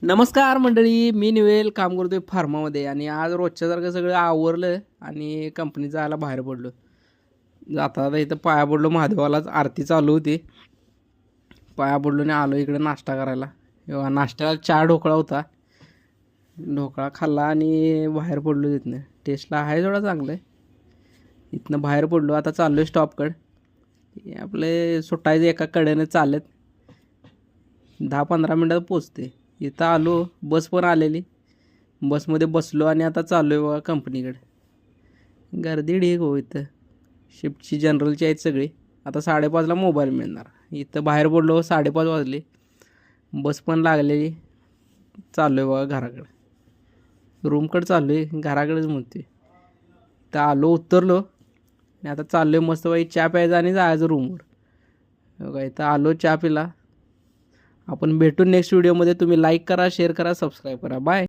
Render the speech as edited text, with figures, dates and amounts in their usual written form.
नमस्कार मंडळी, मी निवेल काम करतोय फार्मामध्ये आणि आज रोजच्यासारखं सगळं आवरलं आणि कंपनीत जायला बाहेर पडलो. जाता जाता इथं पाया पडलो, महादेवालाच आरती चालू होती. पाया पडलो आणि आलो इकडे नाश्ता करायला. तेव्हा नाश्त्याला 4 ढोकळा होता. ढोकळा खाल्ला आणि बाहेर पडलो तिथनं. टेस्टला आहे थोडा चांगलं आहे. इथनं बाहेर पडलो, आता चाललो आहे स्टॉपकडे. आपले सुटायचं एका कडेनं चालत 10-15 मिनटात पोचते. इथं आलो, बस पण आलेली. बसमध्ये बसलो आणि आता चाललो आहे बघा कंपनीकडे. गर्दी ढीग हो इथं. शिफ्टची जनरलची आहेत सगळी. आता 5:30ला मोबाईल मिळणार. इथं बाहेर पडलो 5:30 वाजले. बस पण लागलेली. चाललो आहे बघा घराकडे. रूमकडे चाललो आहे, घराकडेच म्हणते. तर आलो, उतरलो आणि आता चाललो आहे मस्त बाई चहा प्यायचा आणि जायचं रूमवर. बघा इथं आलो, चहा पिला. आपण भेटू नेक्स्ट व्हिडिओमध्ये. तुम्ही लाईक करा, शेअर करा, सबस्क्राईब करा. बाय.